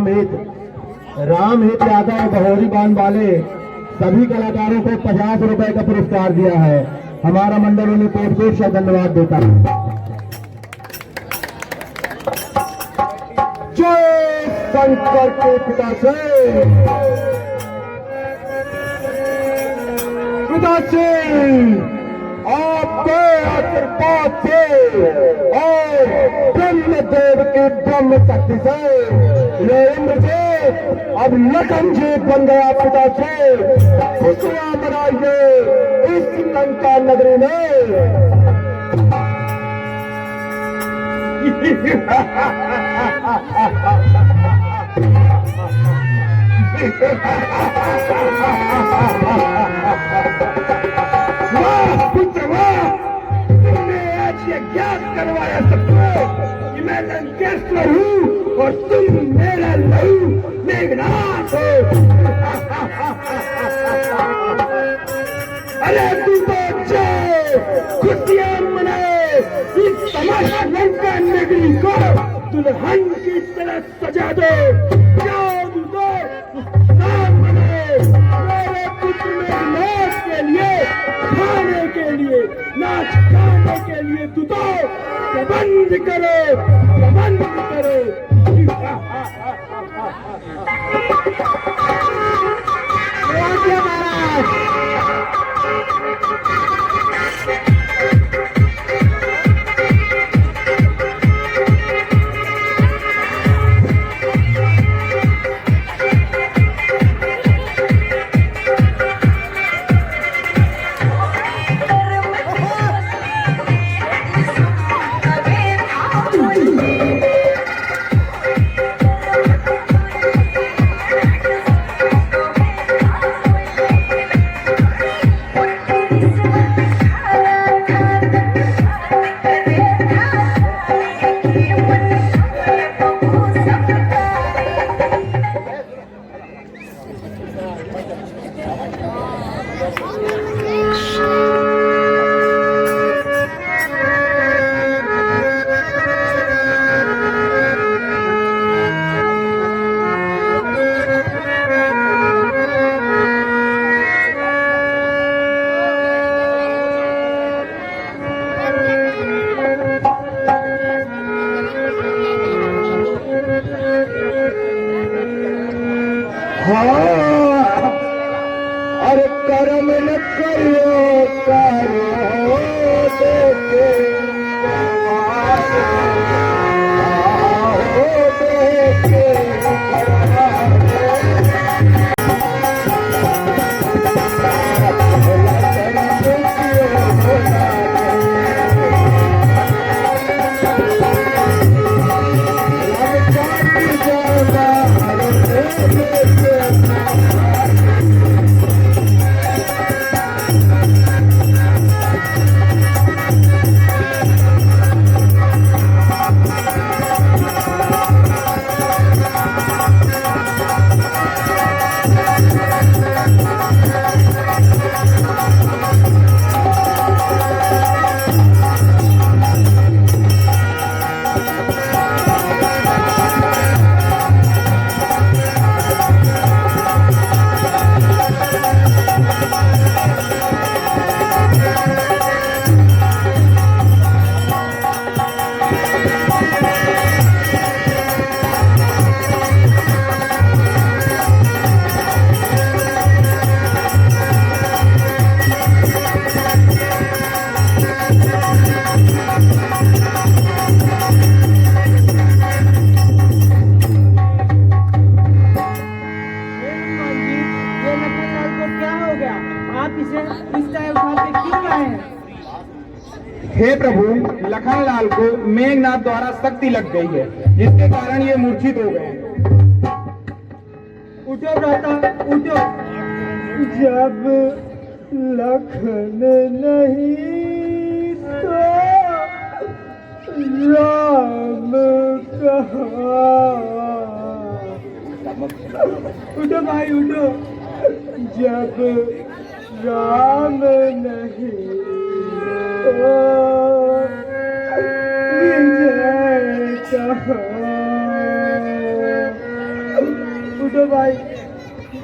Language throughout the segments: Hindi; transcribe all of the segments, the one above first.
रामहित यादव बहोरी बांध वाले सभी कलाकारों को 50 रुपए का पुरस्कार दिया है। हमारा मंडल उन्हें कोट कोट से धन्यवाद देता है। जय शंकर के पिता से आपके आशीर्वाद से और ब्रह्मदेव की ब्रह्म शक्ति से ये इंद्र जी अब लखन जी बन गया पिता से। खुशियां मनाइए इस लंका नगरी में। वाह पुत्र वाह, तुमने आज ये ज्ञात करवाया सबको कि मैं लंकेश्वर हूँ और तुम मेरा लहू मेघनाथ हो। अरे तू तो जाओ, खुशियां मनाए इस तमाशा लंका नगरी को दुल्हन की तरह सजा दो। जाओ तू तो शाम मनाए मेरे पुत्र मेघनाथ के लिए, खाने के लिए, नाच गाने के लिए तू तो प्रबंध करो, प्रबंध करो। अरे कर्म न करो करो देखे हे प्रभु, लखनलाल को मेघनाथ द्वारा शक्ति लग गई है, जिसके कारण ये मूर्छित हो गए। उठो भ्राता उठो। जब लखन नहीं तो राम कहाँ। उठो भाई उठो। जब राम नहीं विजय कहाँ। बुढ़ो भाई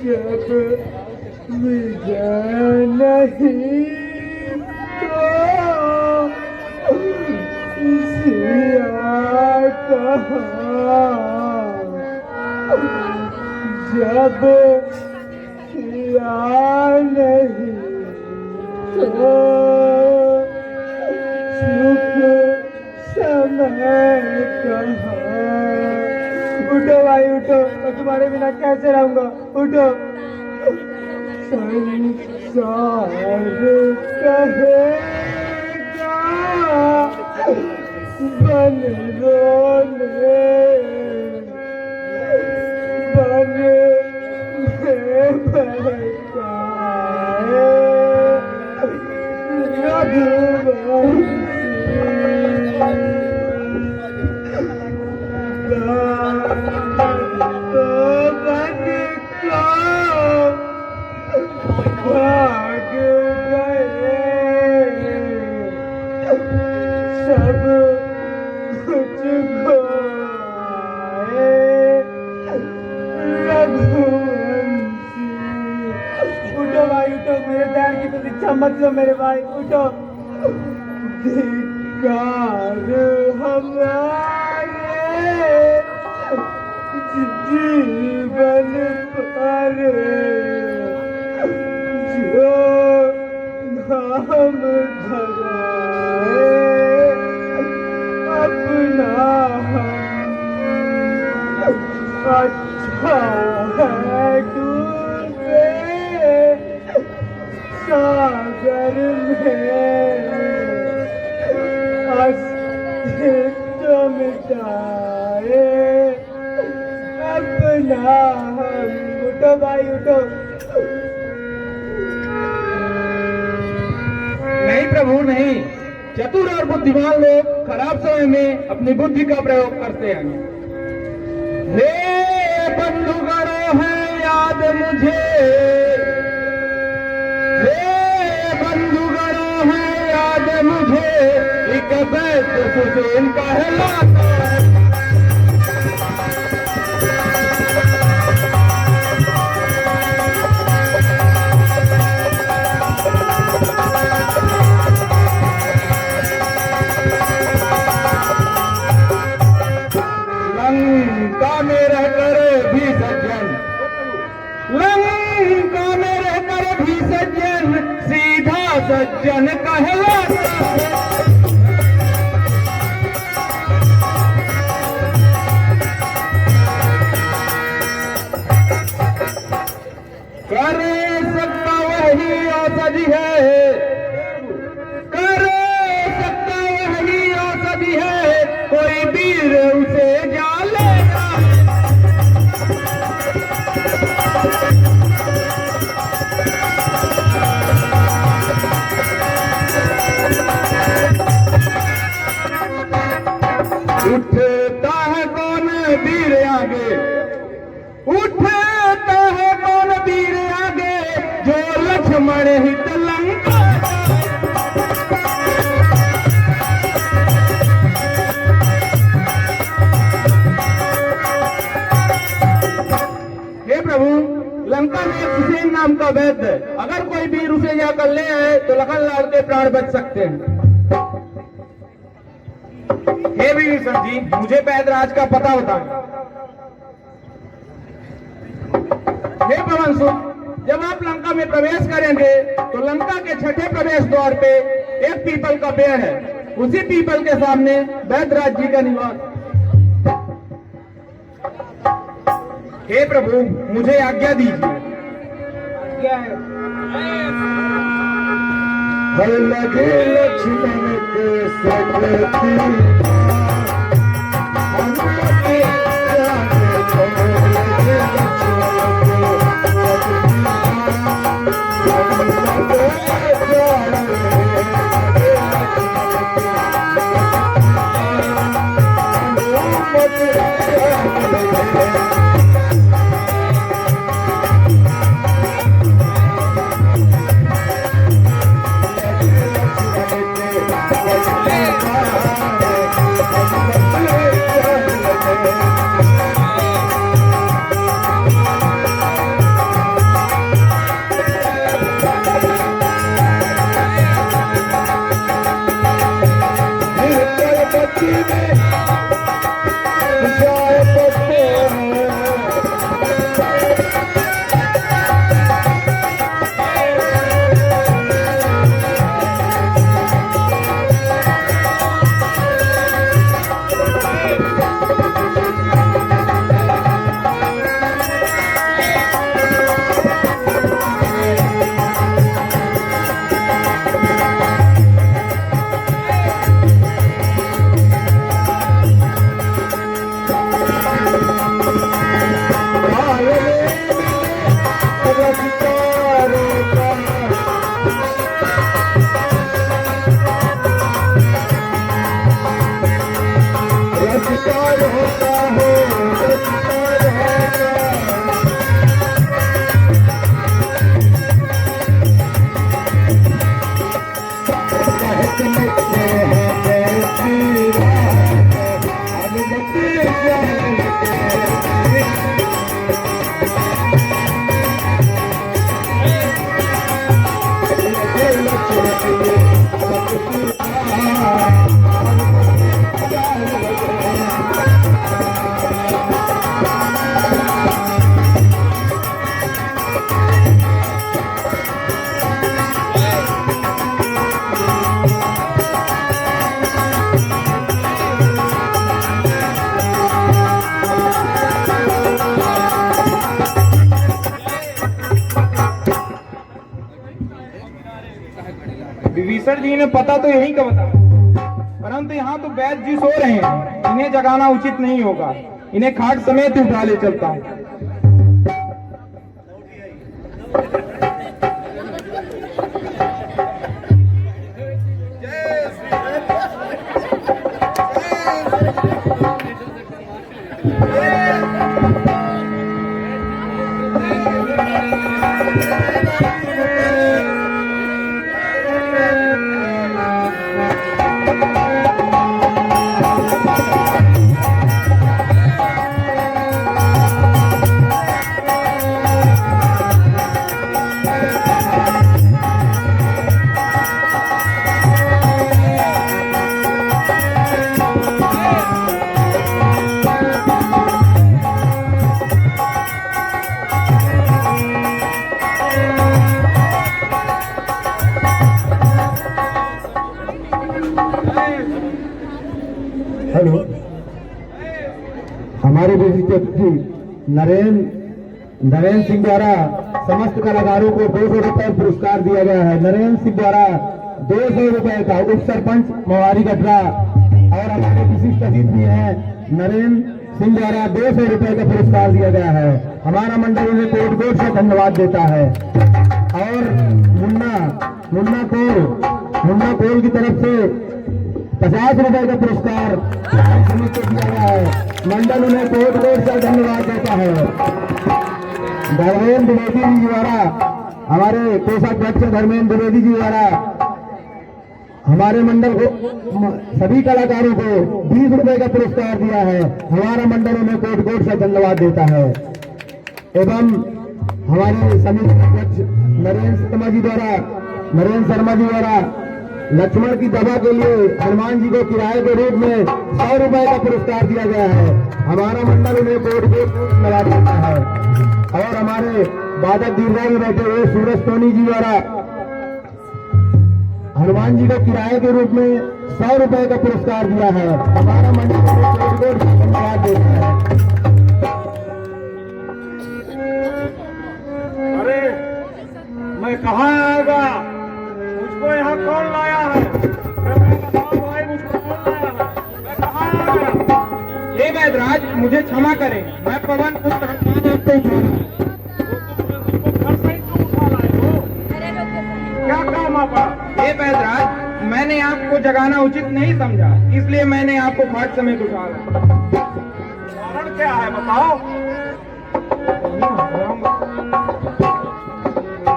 जब विजय नहीं तो सिया कहाँ, जब सिया नहीं तो सुख समय कहाँ। उठो भाई उठो, मैं तुम्हारे बिना कैसे रहूंगा, उठो। संसार कहेगा बन रोने, बन बहकाए भाग गए सब कुछ खोए रघुवंशी। उठो भाई उठो, मेरे प्यार की प्रतीक्षा मत लो मेरे भाई, उठो। धिक्कार हमारे जीवन पर जो नाम धराए अपना हम। अच्छा है डूबे सागर में अस्तित्व मिटाए अपना हम। उठो भाई उठो। नहीं प्रभु नहीं, चतुर और बुद्धिमान लोग खराब समय में अपनी बुद्धि का प्रयोग करते हैं। हे बंधुगणों है याद मुझे, हे बंधुगणों है याद मुझे, एक बैत हुसैन कहलाता है। लंका में रहकर भी सज्जन, लंका में रहकर भी सज्जन, सीधा सज्जन कहलाता है। कर सकता वही औषधि है, कर सकता वही औषधि है, कोई वीर उसे जालेगा। उठता है कौन वीर आगे, उठता है कौन वीर आगे, जो लक्ष्मण हित लंका। हे प्रभु, लंका में एक हुसैन नाम का वैद्य है, अगर कोई वीर उसे जाकर ले आए तो लखन लाल के प्राण बच सकते हैं। हे विभीषण जी, मुझे पैदराज का पता बताएं। हे पवन सुत, जब आप लंका में प्रवेश करेंगे तो लंका के छठे प्रवेश द्वार पे एक पीपल का पेड़ है, उसी पीपल के सामने वैद्यराज जी का निवास। हे प्रभु, मुझे आज्ञा दीजिए। क्या है? हर लगे लक्ष्मण के सकती विभीषण जी ने पता तो यही का बता, परंतु यहाँ तो वैद्य जी सो रहे हैं, इन्हें जगाना उचित नहीं होगा। इन्हें खाट समेत उठा ले चलता हूँ। हेलो, हमारे विजिटर नरेंद्र सिंह द्वारा समस्त कलाकारों को 200 रुपए पुरस्कार दिया गया है। नरेंद्र सिंह द्वारा 200 रुपए का उप सरपंच मोहारी गठरा और हमारे विशिष्ट अतिथि हैं नरेंद्र सिंह द्वारा 200 रुपए का पुरस्कार दिया गया है। हमारा मंडल उन्हें कोट से धन्यवाद देता है। और मुन्ना कोल की तरफ से 50 रुपए का पुरस्कार को दिया गया है। मंडल उन्हें कोट से धन्यवाद देता है। धर्मेंद्र द्विवेदी जी द्वारा, हमारे कोषाध्यक्ष धर्मेंद्र द्विवेदी जी द्वारा हमारे मंडल को सभी कलाकारों को 20 रुपए का पुरस्कार दिया है। हमारा मंडल उन्हें कोट से धन्यवाद देता है। एवं हमारे समिति अध्यक्ष नरेंद्र शर्मा जी द्वारा लक्ष्मण की दवा के लिए हनुमान जी को किराए के रूप में 100 रुपए का पुरस्कार दिया गया है। हमारा मंडल उन्हें कोट धन्यवाद देता है। और हमारे बादक दीर्घा में बैठे हुए सूरज टोनी जी द्वारा हनुमान जी को किराए के रूप में 100 रुपए का पुरस्कार दिया है। हमारा मंडल उन्हें कोट धन्यवाद देता है। अरे मैं कहाँ आएगा, मुझको यहाँ कौन लाया है? भाई मुझको कौन लाया है? मैं कहाँ आ गया? हे वैदराज, मुझे क्षमा करें, मैं पवन पुत्र घर से क्यों उठा लाए हो? क्या काम आपका? हे वैदराज, मैंने आपको जगाना उचित नहीं समझा, इसलिए मैंने आपको खाट समेत उठा लाया। कारण क्या है बताओ?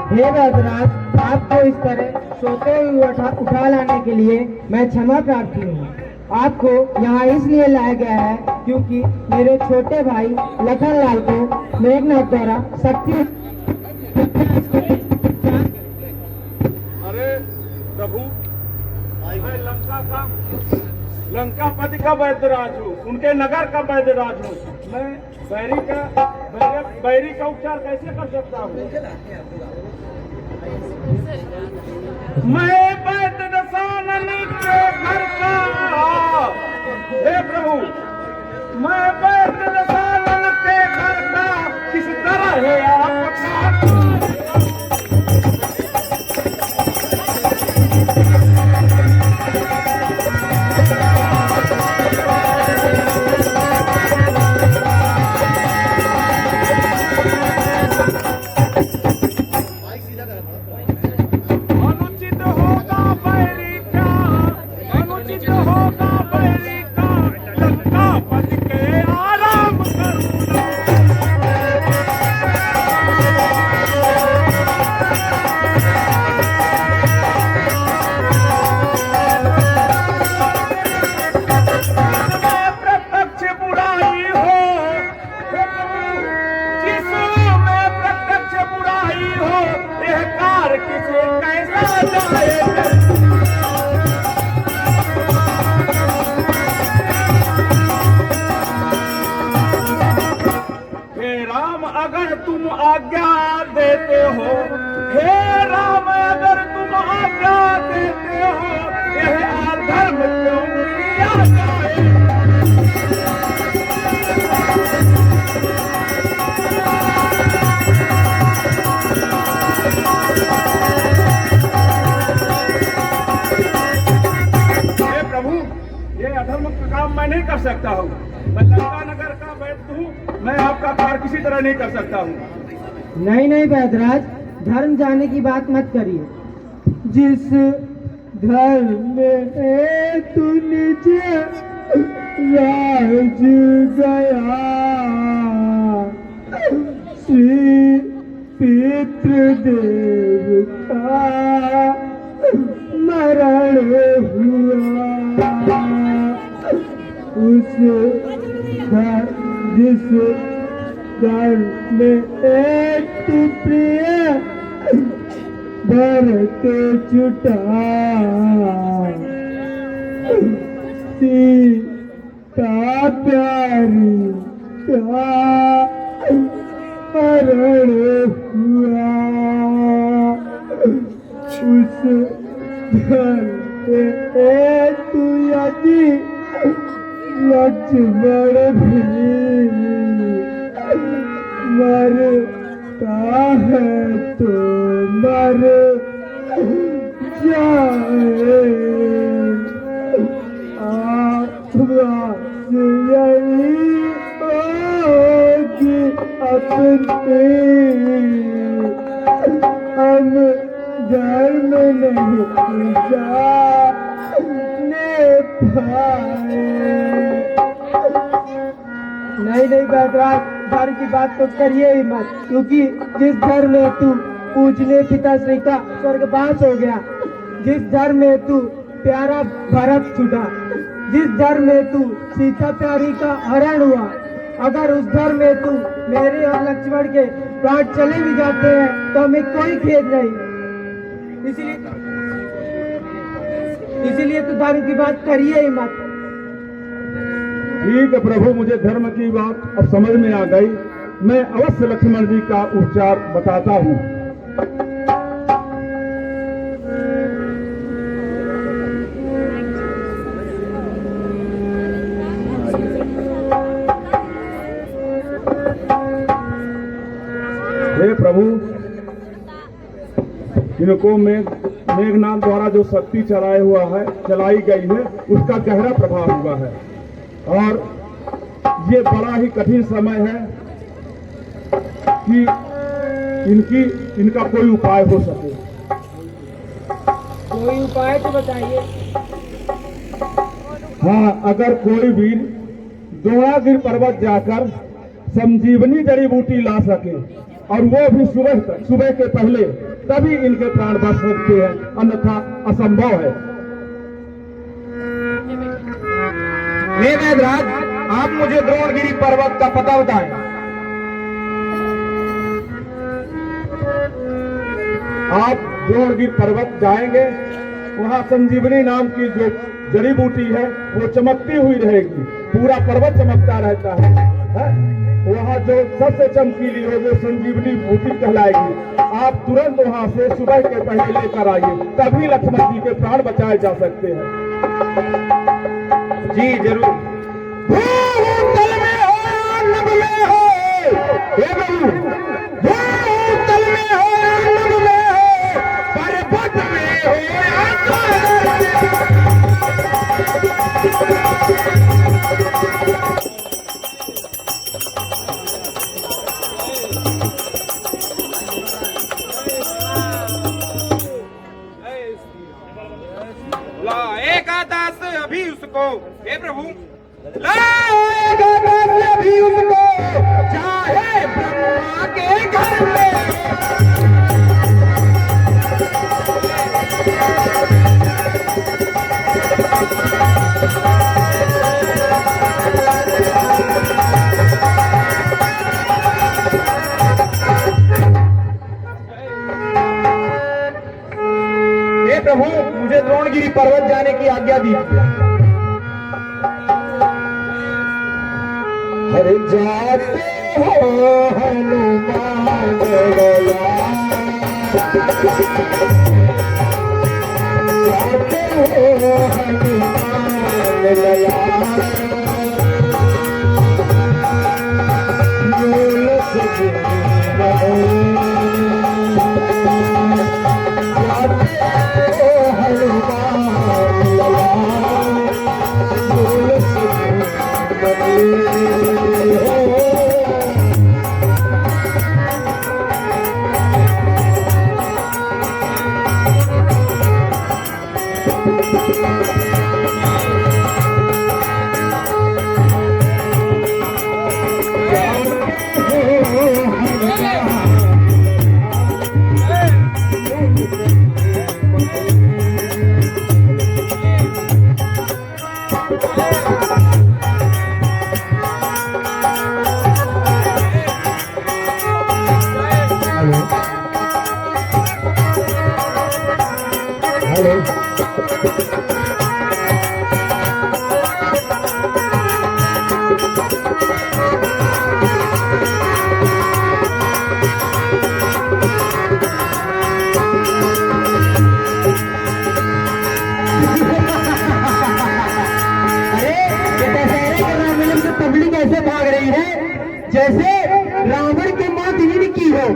हे वैदराज, आपको इस तरह सोते हुए उठा लाने के लिए मैं क्षमा प्रार्थी हूँ। आपको यहाँ इसलिए लाया गया है क्योंकि मेरे छोटे भाई लखनलाल को मेघनाथ द्वारा शक्ति। अरे प्रभु, मैं लंका का लंकापति का वैद्यराज हूँ, उनके नगर का वैद्यराज हूँ। मैं बैरी का उपचार कैसे कर सकता हूँ? मैं वैद्य दशानन के घर का, हे प्रभु, मैं वैद्य दशानन के घर का किस तरह है आपका? अनुचित होगा बैरी का, अनुचित होगा बैरी का, लंकापति के आराम करूंगा। जिसमें प्रत्यक्ष बुराई हो, जिसमें प्रत्यक्ष बुराई हो, यह कार किसे कैसा जाएगा? हे राम अगर तुम आज्ञा देते हो, हे राम अगर तुम आज्ञा देते हो, यह अधर्म क्यों किया जाए? हे प्रभु, ये अधर्म का काम मैं नहीं कर सकता हूँ। मैं लंका नगर का वैद्य हूँ, मैं आपका कार्य किसी तरह नहीं कर सकता हूँ। नहीं नहीं वैद्यराज, धर्म जाने की बात मत करिए। जिस धर्म में तू निज राज गया, श्री पितृदेव का मरण हुआ, उस जिस धर्म में एक प्रिय भरत छुटा, सीता प्यारी का मरण हुआ, उस धर्म पे तू यदि लक्ष्मण भी मरता है तो मर जाए, आत्मा यही होगी अपनी, हम धर्म नहीं जाने पाए। नहीं नहीं वैद्यराज, धर्म की बात तो करिए ही मत, क्योंकि जिस धर्म में तू पूजने पिताश्री का स्वर्गवास हो गया, जिस धर्म में तू प्यारा भरत छूटा, जिस धर्म में तू सीता प्यारी का हरण हुआ, अगर उस धर्म में तू मेरे और लक्ष्मण के प्राण चले भी जाते हैं तो हमें कोई खेद नहीं। इसीलिए तो धर्म की बात करिए ही मत। ठीक है प्रभु, मुझे धर्म की बात अब समझ में आ गई। मैं अवश्य लक्ष्मण जी का उपचार बताता हूँ। हे प्रभु, इनको मेघनाथ द्वारा जो शक्ति चलाई गई है, उसका गहरा प्रभाव हुआ है और ये बड़ा ही कठिन समय है कि इनका कोई उपाय हो सके। कोई उपाय तो बताइए। हाँ, अगर कोई वीर द्रोणागिर पर्वत जाकर संजीवनी जड़ी बूटी ला सके और वो भी सुबह के पहले, तभी इनके प्राण बच सकते हैं, अन्यथा असंभव है। हे वैद्यराज, आप मुझे द्रोणगिरी पर्वत का पता बताएं। आप द्रोणगिर पर्वत जाएंगे, वहां संजीवनी नाम की जो जड़ी बूटी है वो चमकती हुई रहेगी, पूरा पर्वत चमकता रहता है? वहाँ जो सबसे चमकीली हो वो संजीवनी बूटी कहलाएगी। आप तुरंत वहाँ से सुबह के पहले लेकर आइए, तभी लक्ष्मण जी के प्राण बचाए जा सकते हैं। जी जरूर। भूतल में हो नभ में हो, हे प्रभु, भूतल में हो नभ में हो, पर्वत में हो लाएगा दास अभी उसको, हे प्रभु लाएगा दास अभी उसको, चाहे ब्रह्मा के घर में। हे प्रभु मुझे द्रोणगिरी पर्वत जाने की आज्ञा दीजिए। हर जाते हो हनुमान गया, जाते हो हनुमान गया, मूल से रहो, जाते हो हनुमान गया, मूल से रहो। पब्लिक ऐसे भाग रही है जैसे रावण की मां दीन की हो।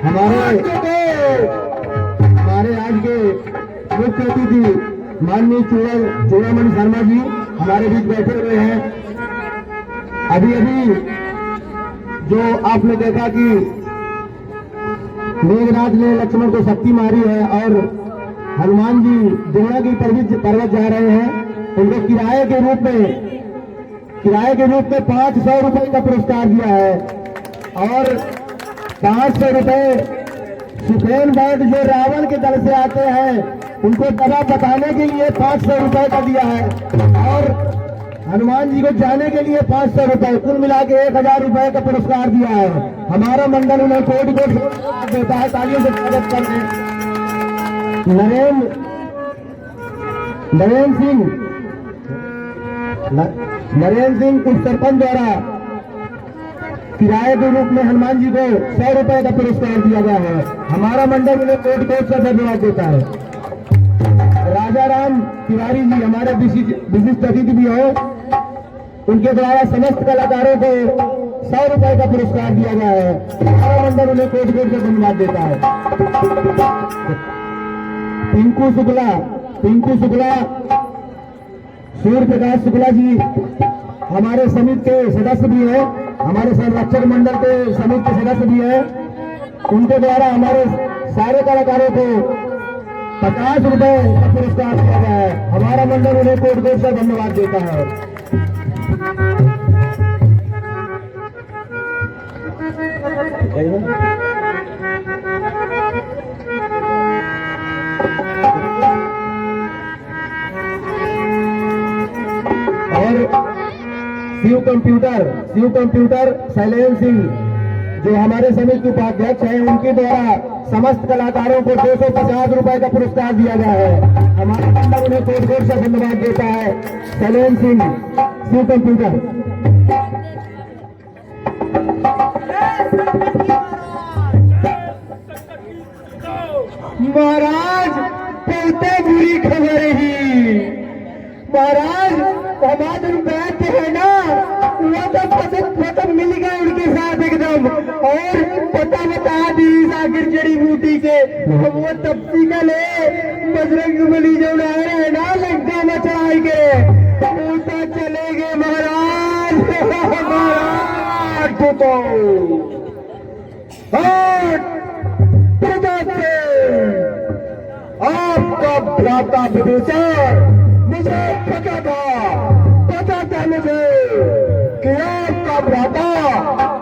हमारे आज के मुख्य अतिथि माननीय चूड़ामणि शर्मा जी हमारे बीच बैठे हुए हैं। अभी अभी जो आपने देखा कि मेघराज ने लक्ष्मण को शक्ति मारी है और हनुमान जी द्रोणागिरी पर्वत जा रहे हैं, उनको किराए के रूप में 500 रुपए का पुरस्कार दिया है और 500 रुपए सुखेन भट्ट जो रावण के दल से आते हैं उनको दवा बताने के लिए 500 रुपए का दिया है और हनुमान जी को जाने के लिए 500 रुपए, कुल मिला के 1000 रुपए का पुरस्कार दिया है। हमारा मंडल उन्हें कोटि कोटि देता है, तालियों से स्वागत करते हैं। नरेंद्र सिंह उप सरपंच द्वारा किराए के रूप में हनुमान जी को 100 रुपए का पुरस्कार दिया गया है। हमारा मंडल उन्हें कोटि कोटि से धन्यवाद देता है। राजा राम तिवारी जी हमारे विशिष्ट अतिथि भी हो, उनके द्वारा समस्त कलाकारों को 100 रुपए का पुरस्कार दिया गया है। हमारा मंडल उन्हें कोटि कोटि से धन्यवाद देता है। पिंकू शुक्ला, सूर्य प्रकाश शुक्ला जी हमारे समिति के सदस्य भी हैं, हमारे संरक्षक मंडल के समिति के सदस्य भी हैं। उनके द्वारा हमारे सारे कलाकारों को 50 रुपए का पुरस्कार दिया गया है। हमारा मंडल उन्हें कोटि कोटि से धन्यवाद देता है। और शिव कंप्यूटर शैलेंद्र सिंह जो हमारे समिति के उपाध्यक्ष हैं, उनके द्वारा समस्त कलाकारों को 250 रुपए का पुरस्कार दिया गया है। हमारा मंडल उन्हें कोट से धन्यवाद देता है। सलेम सिंह सी कंप्यूटर। महाराज बहुत बुरी खबर ही महाराज, हमारे बैठ है ना वो तो मिल गए उनके साथ एकदम, और पता बता दी आखिर जड़ी बूटी के वो तपसी का ले बजरंग बली जो है ना लंका में चढ़ाई के वो तो चले गए महाराज। महाराज तो आपका भ्राता विभीषण, मुझे पता था मुझे कि आपका भ्राता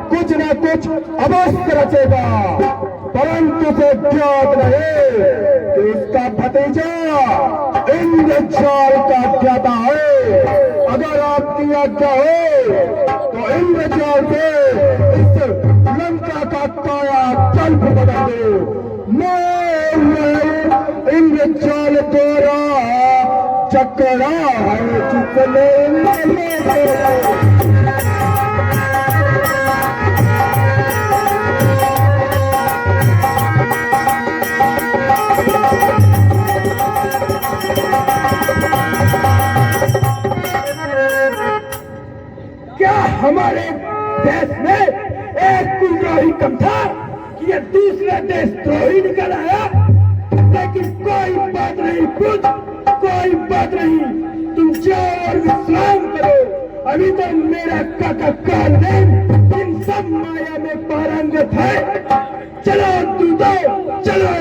कुछ न कुछ अवश्य रचेगा, परंतु से ज्ञात रहे कि उसका भतीजा इंद्रजाल का ज्ञाता है। अगर आपकी आज्ञा हो तो इंद्रजाल से इस लंका का काया कल्प बदल दो। मैं इंद्रजाल द्वारा चकरा है चुकने क्या हमारे देश में एक कुलद्रोही कम था कि ये दूसरे देश द्रोही निकल आया? लेकिन कोई बात नहीं कुछ, कोई बात नहीं, तुम जाओ और विश्राम करो। अभी तो मेरा काका कालदेव इन सब माया में पारंगत है। चलो दूधो चलो।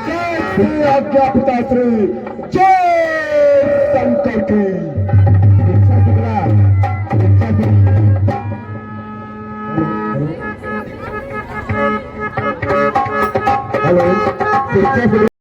जय आज्ञा पिताश्री, जय शंकर की।